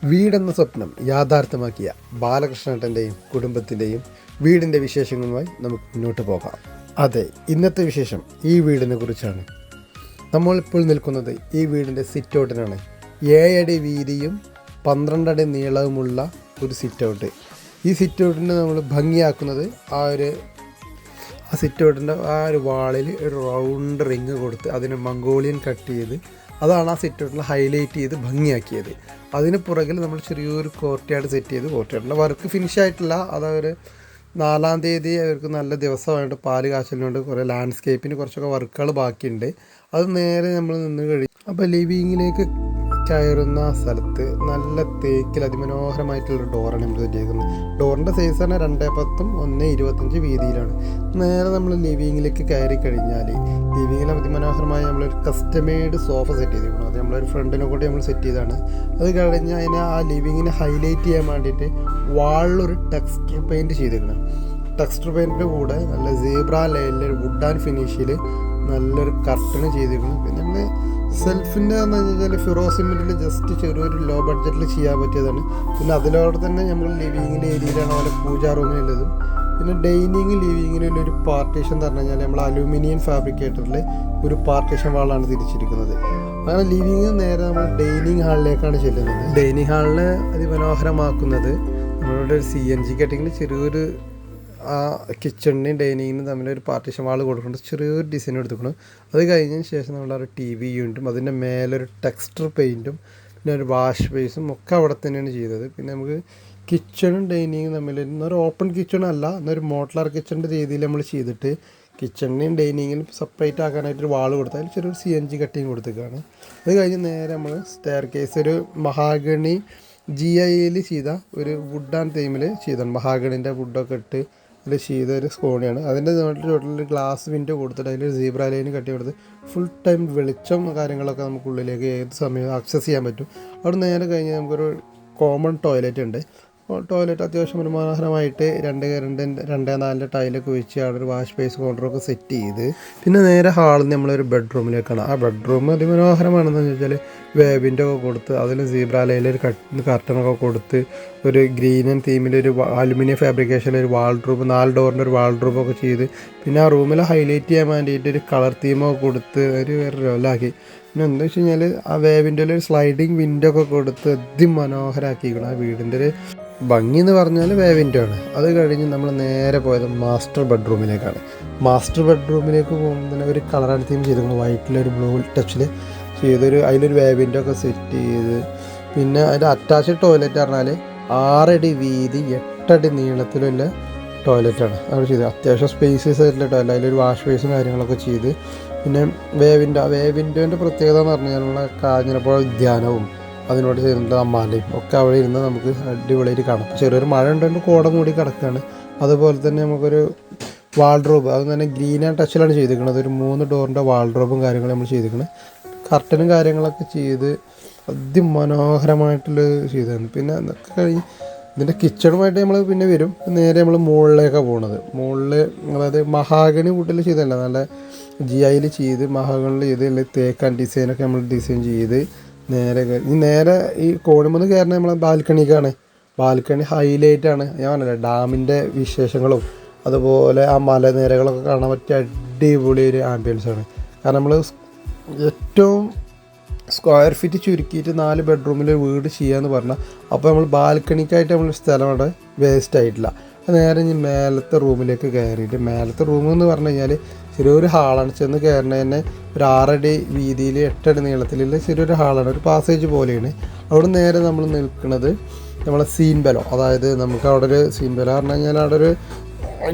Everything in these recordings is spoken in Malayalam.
വീടെന്ന സ്വപ്നം യാഥാർത്ഥ്യമാക്കിയ ബാലകൃഷ്ണേട്ടൻ്റെയും കുടുംബത്തിൻ്റെയും വീടിൻ്റെ വിശേഷങ്ങളുമായി നമുക്ക് മുന്നോട്ട് പോകാം. അതെ, ഇന്നത്തെ വിശേഷം ഈ വീടിനെ കുറിച്ചാണ്. നമ്മളിപ്പോൾ നിൽക്കുന്നത് ഈ വീടിൻ്റെ സിറ്റ് ഔട്ടിനാണ്. 7 അടി വീതിയും 12 അടി നീളവുമുള്ള ഒരു സിറ്റ് ഔട്ട്. ഈ സിറ്റ് ഔട്ടിനെ നമ്മൾ ഭംഗിയാക്കുന്നത് ആ സിറ്റ് ഔട്ടിൻ്റെ ആ ഒരു വാളിൽ ഒരു റൗണ്ട് റിങ് കൊടുത്ത് അതിന് മംഗോളിയൻ കട്ട് ചെയ്ത് അതാണ് ആ സിറ്റ് ഔട്ടിൽ ഹൈലൈറ്റ് ചെയ്ത് ഭംഗിയാക്കിയത്. അതിന് പുറകിൽ നമ്മൾ ചെറിയൊരു കോർട്ട്യാർഡ് സെറ്റ് ചെയ്ത്, കോർട്ട്യാർഡിൻ്റെ വർക്ക് ഫിനിഷ് ആയിട്ടില്ല. അതവർ 4-ാം തീയതി അവർക്ക് നല്ല ദിവസമായിട്ട് പാല് കാച്ചലിനുണ്ട്. കുറേ ലാൻഡ്സ്കേപ്പിന് കുറച്ചൊക്കെ വർക്കുകൾ ബാക്കിയുണ്ട്. അത് നേരെ നമ്മൾ നിന്ന് കഴിഞ്ഞു. അപ്പോൾ ലിവിങ്ങിലേക്ക് കയറുന്ന സ്ഥലത്ത് നല്ല തേക്കിൽ അതിമനോഹരമായിട്ടുള്ളൊരു ഡോറാണ് നമ്മൾ സെറ്റ് ചെയ്തിരിക്കുന്നത്. ഡോറിൻ്റെ സൈസ് തന്നെ 2.10 1.25 വീതിയിലാണ്. നേരെ നമ്മൾ ലിവിങ്ങിലേക്ക് കയറി കഴിഞ്ഞാൽ ലിവിങ്ങിൽ അതിമനോഹരമായി നമ്മളൊരു കസ്റ്റമൈഡ് സോഫ സെറ്റ് ചെയ്തിരിക്കണം. അത് നമ്മളൊരു ഫ്രണ്ടിനെ കൂടി നമ്മൾ സെറ്റ് ചെയ്തതാണ്. അത് കഴിഞ്ഞ് അതിനെ ആ ലിവിങ്ങിനെ ഹൈലൈറ്റ് ചെയ്യാൻ വേണ്ടിയിട്ട് വാളിലൊരു ടെക്സ്ചർ പെയിൻറ്റ് ചെയ്തിരിക്കണം. ടെക്സ്ചർ പെയിൻറ്റിൻ്റെ കൂടെ നല്ല സീബ്ര ലൈനിൽ വുഡ് ആൻഡ് ഫിനിഷിൽ നല്ലൊരു കർട്ടന് ചെയ്തിരിക്കണം. പിന്നെ നമ്മൾ സെൽഫിൻ്റെ എന്ന് വെച്ചാൽ ഫിറോസിമെൻറ്റിൽ ജസ്റ്റ് ചെറിയൊരു ലോ ബഡ്ജറ്റിൽ ചെയ്യാൻ പറ്റിയതാണ്. പിന്നെ അതിലോടെ തന്നെ നമ്മൾ ലിവിങ്ങിൻ്റെ ഏരിയയിലാണ് അതുപോലെ പൂജാ റൂമിലുള്ളതും. പിന്നെ ഡൈനിങ് ലിവിങ്ങിനുള്ളൊരു പാർട്ടീഷൻ എന്ന് പറഞ്ഞു കഴിഞ്ഞാൽ നമ്മൾ അലൂമിനിയം ഫാബ്രിക്കേറ്ററിൽ ഒരു പാർട്ടീഷൻ വാളാണ് തിരിച്ചിരിക്കുന്നത്. അങ്ങനെ ലിവിങ് നേരെ നമ്മൾ ഡൈനിങ് ഹാളിലേക്കാണ് ചെല്ലുന്നത്. ഡൈനിങ് ഹാളിനെ അതിമനോഹരമാക്കുന്നത് നമ്മളുടെ ഒരു CNG കട്ടിങ്ങിൽ ചെറിയൊരു ആ കിച്ചണിനും ഡൈനിങ്ങിനും തമ്മിലൊരു പാർട്ടീഷൻ വാൾ കൊടുക്കുന്നുണ്ട്. ചെറിയൊരു ഡിസൈൻ എടുത്തുക്കണം. അത് കഴിഞ്ഞതിന് ശേഷം നമ്മളൊരു TV യൂണിറ്റും അതിൻ്റെ മേലൊരു ടെക്സ്ചർ പെയിൻറ്റും പിന്നെ ഒരു വാഷ് ബേസും ഒക്കെ അവിടെ തന്നെയാണ് ചെയ്തത്. പിന്നെ നമുക്ക് കിച്ചണും ഡൈനിങ്ങും തമ്മിൽ ഇന്നൊരു ഓപ്പൺ കിച്ചണല്ല, എന്നൊരു മോഡുലാർ കിച്ചണിൻ്റെ രീതിയിൽ നമ്മൾ ചെയ്തിട്ട് കിച്ചണിനെയും ഡൈനിങ്ങിനും സെപ്പറേറ്റ് ആക്കാനായിട്ടൊരു വാൾ കൊടുത്താൽ അതിൽ ചെറിയൊരു CNG കട്ടിങ് കൊടുത്തേക്കാണ്. അത് കഴിഞ്ഞ് നേരെ നമ്മൾ സ്റ്റെയർ കേസ് ഒരു മഹാഗണി GIയിൽ ചെയ്ത ഒരു വുഡ് ആൻഡ് തീമിൽ ചെയ്താണ്. മഹാഗണിൻ്റെ വുഡൊക്കെ ഇട്ട് അതിൽ ചെയ്ത ഒരു സ്കോണിയാണ്. അതിൻ്റെ ചോട്ടിൽ ഗ്ലാസ് വിൻഡോ കൊടുത്തിട്ട് അതിൽ സീബ്ര ലൈൻ കട്ടി കൊടുത്ത് ഫുൾ ടൈം വെളിച്ചം കാര്യങ്ങളൊക്കെ നമുക്ക് ഉള്ളിലേക്ക് ഏത് സമയവും ആക്സസ് ചെയ്യാൻ പറ്റും. അവിടെ നേരെ കഴിഞ്ഞ് നമുക്കൊരു കോമൺ ടോയ്ലറ്റ് ഉണ്ട്. ടോയ്ലറ്റ് അത്യാവശ്യം ഒരു മനോഹരമായിട്ട് 2x4 ടൈലൊക്കെ വെച്ച് അവിടെ ഒരു വാഷ് ബേസ് കൗണ്ടറൊക്കെ സെറ്റ് ചെയ്ത് പിന്നെ നേരെ ഹാളിൽ നിന്ന് നമ്മളൊരു ബെഡ്റൂമിലേക്കാണ്. ആ ബെഡ്റൂം അതിമനോഹരമാണെന്ന് വെച്ചാൽ വേവിൻ്റെ ഒക്കെ കൊടുത്ത് അതിൽ സീബ്ര ലൈനിൽ ഒരു കർട്ടനൊക്കെ കൊടുത്ത് ഒരു ഗ്രീൻ ആൻഡ് തീമിലൊരു അലുമിനിയം ഫാബ്രിക്കേഷനിൽ ഒരു വാൾഡ്രോബ് 4 ഡോറിൻ്റെ ഒരു വാൾഡ്രോബൊക്കെ ചെയ്ത് പിന്നെ ആ റൂമിൽ ഹൈലൈറ്റ് ചെയ്യാൻ വേണ്ടിയിട്ട് ഒരു കളർ തീമൊക്കെ കൊടുത്ത് ഒരു വേറെ ലെവലാക്കി. പിന്നെ എന്താ വെച്ച് കഴിഞ്ഞാൽ ആ വേവിൻ്റെ ഒരു സ്ലൈഡിങ് വിൻഡോ ഒക്കെ കൊടുത്ത് അതിമനോഹരമാക്കിയിരിക്കണം. ആ വീടിൻ്റെ ഒരു ഭംഗി എന്ന് പറഞ്ഞാൽ വേവിൻ്റെ ആണ്. അത് കഴിഞ്ഞ് നമ്മൾ നേരെ പോയത് മാസ്റ്റർ ബെഡ്റൂമിലേക്കാണ്. മാസ്റ്റർ ബെഡ്റൂമിലേക്ക് പോകുമ്പോൾ തന്നെ ഒരു കളർ ആൻഡ് തീം ചെയ്തിരിക്കുന്നു. വൈറ്റിലൊരു ബ്ലൂ ടച്ചിൽ ചെയ്തൊരു അതിലൊരു വേവിൻ്റെ ഒക്കെ സെറ്റ് ചെയ്ത് പിന്നെ അതിൻ്റെ അറ്റാച്ച്ഡ് ടോയ്ലറ്റ് പറഞ്ഞാൽ 6 അടി വീതി 8 അടി നീളത്തിലുള്ള ടോയ്ലറ്റാണ് അവർ ചെയ്തത്. അത്യാവശ്യം സ്പേസസ് ആയിട്ടുള്ള ടോയ്ലറ്റ്, അതിലൊരു വാഷ് ബേസും കാര്യങ്ങളൊക്കെ ചെയ്ത് പിന്നെ വേവിൻ്റെ പ്രത്യേകത എന്ന് പറഞ്ഞാൽ നമ്മളെ കാഞ്ഞിരപ്പുഴ ഉദ്യാനവും അതിനോട് ചേർന്നിട്ട് മലയും ഒക്കെ അവിടെ ഇരുന്ന് നമുക്ക് അടിപൊളിയായിട്ട് കാണാം. ചെറിയൊരു മഴ ഉണ്ടെങ്കിൽ കോടം കൂടി കിടക്കുകയാണ്. അതുപോലെ തന്നെ നമുക്കൊരു വാൾഡ്രോബ് അത് തന്നെ ഗ്രീൻ ആൻഡ് ടച്ചിലാണ് ചെയ്തിരിക്കുന്നത്. ഒരു 3 ഡോറിൻ്റെ വാൾഡ്രോബും കാര്യങ്ങളും നമ്മൾ ചെയ്തിരിക്കുന്നത്. കർട്ടനും കാര്യങ്ങളൊക്കെ ചെയ്ത് അതിമനോഹരമായിട്ടുള്ള ചെയ്തതാണ്. പിന്നെ അതൊക്കെ കഴിഞ്ഞ് ഇതിൻ്റെ കിച്ചണുമായിട്ട് നമ്മൾ പിന്നെ വരും. നേരെ നമ്മൾ മുകളിലേക്കാണ് പോകുന്നത്. മുകളിൽ അതായത് മഹാഗണി വുഡിൽ ചെയ്തല്ല, നല്ല GIയിൽ ചെയ്ത് മഹാഗണിൽ ചെയ്ത് തേക്കാൻ ഡിസൈനൊക്കെ നമ്മൾ ഡിസൈൻ ചെയ്ത് നേരെ ഈ കോണിമന്ന് കയറുന്ന നമ്മളെ ബാൽക്കണിക്കാണ്. ബാൽക്കണി ഹൈലൈറ്റാണ്. ഞാൻ പറഞ്ഞില്ലേ ഡാമിൻ്റെ വിശേഷങ്ങളും അതുപോലെ ആ മലനിരകളൊക്കെ കാണാൻ പറ്റിയ അടിപൊളി ഒരു ആംബിയൻസാണ്. കാരണം നമ്മൾ ഏറ്റവും സ്ക്വയർ ഫീറ്റ് ചുരുക്കിയിട്ട് 4 ബെഡ്റൂമിൽ വീട് ചെയ്യാമെന്ന് പറഞ്ഞാൽ അപ്പോൾ നമ്മൾ ബാൽക്കണിക്കായിട്ട് നമ്മൾ സ്ഥലം അവിടെ വേസ്റ്റ് ആയിട്ടില്ല. നേരെ ഇനി മേലത്തെ റൂമിലേക്ക് കയറിയിട്ട് മേലത്തെ റൂമെന്ന് പറഞ്ഞു കഴിഞ്ഞാൽ ചെറിയൊരു ഹാളാണ്. ചെന്ന് കയറുന്നത് തന്നെ ഒരു 6 അടി വീതിയിൽ 8 അടി നീളത്തിലുള്ള ചെറിയൊരു ഹാളാണ്, ഒരു പാസേജ് പോലെയാണ്. അവിടെ നേരെ നമ്മൾ നിൽക്കുന്നത് നമ്മളെ സീൻ ബെലോ, അതായത് നമുക്ക് അവിടെ ഒരു സീൻ ബെലോ പറഞ്ഞു കഴിഞ്ഞാൽ അവിടെ ഒരു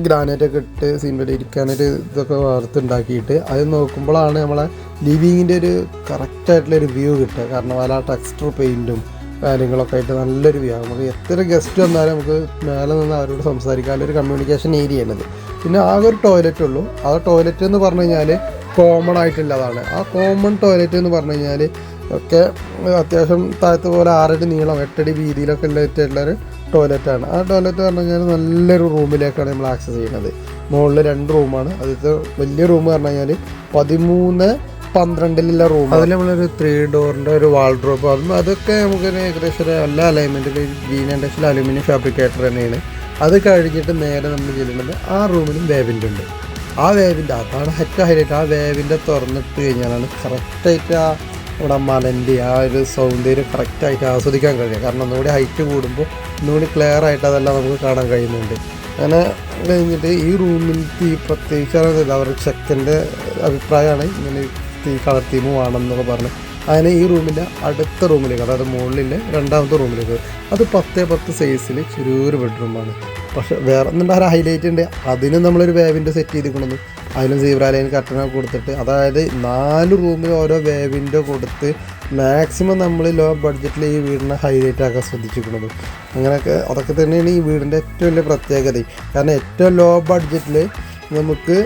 ഗ്രാനൈറ്റൊക്കെ ഇട്ട് സീൻ ബെലോ ഇരിക്കാനായിട്ട് ഇതൊക്കെ വാർത്തുണ്ടാക്കിയിട്ട് അത് നോക്കുമ്പോഴാണ് നമ്മളെ ലിവിങ്ങിൻ്റെ ഒരു കറക്റ്റായിട്ടുള്ളൊരു വ്യൂ കിട്ടുക. കാരണം ആ ടെക്സ്ചർ പെയിൻറ്റും കാര്യങ്ങളൊക്കെ ആയിട്ട് നല്ലൊരു വ്യൂ ആകും. നമുക്ക് എത്ര ഗസ്റ്റ് വന്നാലും നമുക്ക് മേലെ നിന്ന് അവരോട് സംസാരിക്കാനുള്ളൊരു കമ്മ്യൂണിക്കേഷൻ ഏരിയയാണിത്. പിന്നെ ആകെ ഒരു ടോയ്ലറ്റ് ഉള്ളൂ. ആ ടോയ്ലറ്റ് എന്ന് പറഞ്ഞു കഴിഞ്ഞാൽ കോമൺ ആയിട്ടുള്ളതാണ്. ആ കോമൺ ടോയ്ലറ്റ് എന്ന് പറഞ്ഞു കഴിഞ്ഞാൽ ഒക്കെ അത്യാവശ്യം താഴത്ത് പോലെ 6 അടി നീളം 8 അടി വീതിയിലൊക്കെ ഉള്ളൊരു ടോയ്ലറ്റാണ്. ആ ടോയ്ലറ്റ് പറഞ്ഞു കഴിഞ്ഞാൽ നല്ലൊരു റൂമിലേക്കാണ് നമ്മൾ ആക്സസ് ചെയ്യുന്നത്. മുകളിൽ 2 റൂമാണ്. അതിലത്തെ വലിയ റൂം പറഞ്ഞു കഴിഞ്ഞാൽ 13 12 റൂം, അതിൽ നമ്മളൊരു 3 ഡോറിൻ്റെ ഒരു വാൾഡ്രോപ്പ്, അതൊക്കെ നമുക്ക് ഏകദേശം എല്ലാ അലൈൻമെൻറ്റിലും ഗ്രീൻ ആൻഡ് ഡസ്റ്റിൽ അലുമിനിയം ഫാബ്രിക്കേറ്റർ തന്നെയാണ്. അത് കഴിഞ്ഞിട്ട് നേരെ നമ്മൾ ചെല്ലുന്നത് ആ റൂമിലും വേവിൻ്റെ ഉണ്ട്. ആ വേവിൻ്റെ അതാണ് ഏറ്റവും ഹൈലൈറ്റ്. ആ വേവിൻ്റെ തുറന്നിട്ട് കഴിഞ്ഞാലാണ് കറക്റ്റായിട്ട് ആ ഇവിടെ മലൻ്റെ ആ ഒരു സൗന്ദര്യം കറക്റ്റായിട്ട് ആസ്വദിക്കാൻ കഴിയുക. കാരണം ഒന്നുകൂടി ഹൈറ്റ് കൂടുമ്പോൾ ഒന്നുകൂടി ക്ലിയർ ആയിട്ട് അതെല്ലാം നമുക്ക് കാണാൻ കഴിയുന്നുണ്ട്. അങ്ങനെ കഴിഞ്ഞിട്ട് ഈ റൂമിൻ്റെ ഈ പ്രത്യേകിച്ച് അവരുടെ ചെക്കൻ്റെ അഭിപ്രായമാണ് ഇങ്ങനെ ഈ കളർ തീം വേണമെന്നൊക്കെ പറഞ്ഞ് അങ്ങനെ ഈ റൂമിൻ്റെ അടുത്ത റൂമിലേക്ക്, അതായത് മുകളിലെ രണ്ടാമത്തെ റൂമിലേക്ക്, അത് 10x10 സൈസിൽ ചെറിയൊരു ബെഡ്റൂമാണ്. പക്ഷെ വേറെ ഒന്നുണ്ട്, ഒരു ഹൈലൈറ്റ് ഉണ്ട്. അതിന് നമ്മളൊരു വേവിൻ്റെ സെറ്റ് ചെയ്തിരിക്കണമെന്ന്, അതിലും സീബ്ര ലൈൻ കർട്ടനൊക്കെ കൊടുത്തിട്ട്, അതായത് 4 റൂമിൽ ഓരോ വേവിൻ്റെ കൊടുത്ത് മാക്സിമം നമ്മൾ ലോ ബഡ്ജറ്റിൽ ഈ വീടിനെ ഹൈലൈറ്റ് ആക്കാൻ ശ്രദ്ധിച്ചിരിക്കുന്നത്. അങ്ങനെയൊക്കെ അതൊക്കെ തന്നെയാണ് ഈ വീടിൻ്റെ ഏറ്റവും വലിയ പ്രത്യേകത. കാരണം ഏറ്റവും ലോ ബഡ്ജറ്റിൽ നമുക്ക്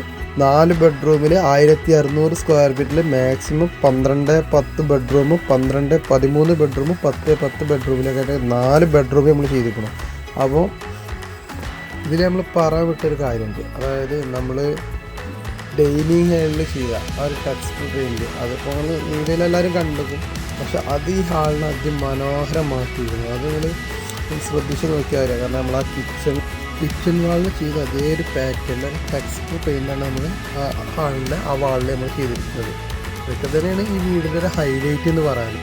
4 ബെഡ്റൂമിൽ 1600 സ്ക്വയർ ഫീറ്റിൽ മാക്സിമം 12x10 ബെഡ്റൂമും 12x13 ബെഡ്റൂമും 10x10 ബെഡ്റൂമിലൊക്കെ 4 ബെഡ്റൂം നമ്മൾ ചെയ്തിരിക്കണം. അപ്പോൾ ഇതിൽ നമ്മൾ പറയാൻ വിട്ടൊരു കാര്യമുണ്ട്, അതായത് നമ്മൾ ഡൈനിങ് ഹാളിൽ ചെയ്യുക ആ ഒരു ടെക്സ്റ്റ് പെയിൻറ്റ്, അതിപ്പോൾ നമ്മൾ വീഡിയോയിൽ എല്ലാവരും കണ്ടെത്തും. പക്ഷെ അത് ഈ ഹാളിനെ അതിമനോഹരമാക്കിയിരുന്നു. അത് നിങ്ങൾ ശ്രദ്ധിച്ച് നോക്കിയാൽ അറിയാം. കാരണം നമ്മൾ ആ കിച്ചൺ വാളിൽ ചെയ്ത അതേ ഒരു പാറ്റേണിൽ ടെക്സ്റ്റ് പെയിൻ്റാണ് നമ്മൾ ആ ഹാളിൻ്റെ ആ വാളിൽ നമ്മൾ ചെയ്തിരിക്കുന്നത്. ഇതൊക്കെ തന്നെയാണ് ഈ വീടിൻ്റെ ഒരു ഹൈലൈറ്റ് എന്ന് പറയാൻ.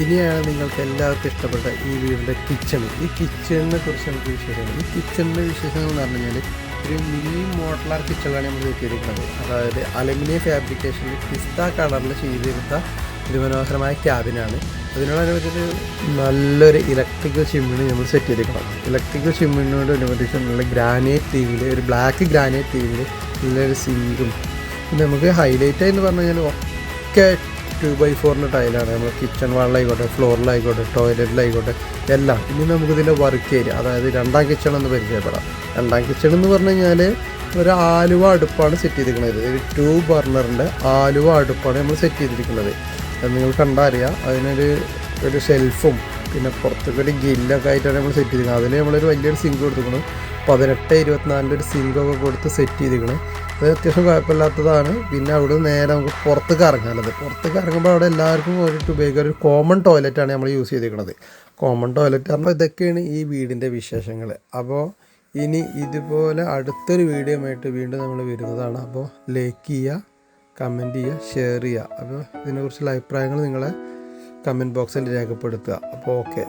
ഇനിയാണ് നിങ്ങൾക്ക് എല്ലാവർക്കും ഇഷ്ടപ്പെട്ട ഈ വീടിൻ്റെ കിച്ചൺ. ഈ കിച്ചണിനെ കുറിച്ച് നമുക്ക് വിശേഷങ്ങൾ. ഈ കിച്ചണിൻ്റെ വിശേഷങ്ങൾ എന്ന് പറഞ്ഞു കഴിഞ്ഞാൽ ഒരു മിനി മോഡലാർ കിച്ചണിലാണ് നമ്മൾ വെച്ചിരിക്കുന്നത്. അതായത് അലുമിനിയം ഫാബ്രിക്കേഷനിൽ പിസ്ത കളറിൽ ചെയ്തെടുത്ത ഒരു മനോഹരമായ ക്യാബിനാണ്. അതിനോടനുബന്ധിച്ച് നല്ലൊരു ഇലക്ട്രിക്കൽ ചിമ്മിണി നമ്മൾ സെറ്റ് ചെയ്തിരിക്കണം. ഇലക്ട്രിക്കൽ ചിമ്മിനോടനുബന്ധിച്ച് നല്ല ഗ്രാനൈറ്റ് തീമിൽ, ഒരു ബ്ലാക്ക് ഗ്രാനൈറ്റ് തീമിൽ നല്ലൊരു സിങ്കും. പിന്നെ നമുക്ക് ഹൈലൈറ്റ് എന്ന് പറഞ്ഞു കഴിഞ്ഞാൽ ഒക്കെ 2x4 ടൈലാണ്. നമ്മൾ കിച്ചൺ വാളിലായിക്കോട്ടെ, ഫ്ലോറിലായിക്കോട്ടെ, ടോയ്ലറ്റിലായിക്കോട്ടെ എല്ലാം. ഇനി നമുക്കിതിൻ്റെ വർക്ക് ഏരിയ, അതായത് രണ്ടാം കിച്ചൺ എന്ന് പരിചയപ്പെടാം. രണ്ടാം കിച്ചൺ എന്ന് പറഞ്ഞു കഴിഞ്ഞാൽ ഒരു ആലുവ അടുപ്പാണ് സെറ്റ് ചെയ്തിരിക്കുന്നത്. ഒരു 2 ബർണറിൻ്റെ ആലുവ അടുപ്പാണ് നമ്മൾ സെറ്റ് ചെയ്തിരിക്കുന്നത്. അത് നിങ്ങൾ കണ്ടാൽ അറിയാം. അതിനൊരു ഷെൽഫും പിന്നെ പുറത്തൊക്കെ ഒരു ഗില്ലൊക്കെ ആയിട്ടാണ് നമ്മൾ സെറ്റ് ചെയ്തിരിക്കുന്നത്. അതിൽ നമ്മളൊരു വലിയൊരു സിങ്ക് കൊടുത്തിരിക്കണം. 18-24 ഒരു സിങ്കൊക്കെ കൊടുത്ത് സെറ്റ് ചെയ്തിരിക്കണം. അത് അത്യാവശ്യം കുഴപ്പമില്ലാത്തതാണ്. പിന്നെ അവിടെ നേരെ നമുക്ക് പുറത്തേക്ക് ഇറങ്ങാനുള്ളത്. പുറത്തേക്ക് ഇറങ്ങുമ്പോൾ അവിടെ എല്ലാവർക്കും ഉപയോഗിക്കുക ഒരു കോമൺ ടോയ്ലറ്റാണ് നമ്മൾ യൂസ് ചെയ്തിരിക്കുന്നത്. Common toilet. അപ്പോൾ ഇതൊക്കെയാണ് ഈ വീടിൻ്റെ വിശേഷങ്ങൾ. അപ്പോൾ ഇനി ഇതുപോലെ അടുത്തൊരു വീഡിയോ ആയിട്ട് വീണ്ടും നമ്മൾ വരുന്നതാണ്. അപ്പോൾ ലൈക്ക് ചെയ്യുക, കമൻറ്റ് ചെയ്യുക, ഷെയർ ചെയ്യുക. അപ്പോൾ ഇതിനെക്കുറിച്ചുള്ള അഭിപ്രായങ്ങൾ നിങ്ങളെ കമൻറ്റ് ബോക്സിൽ രേഖപ്പെടുത്തുക. അപ്പോൾ ഓക്കെ.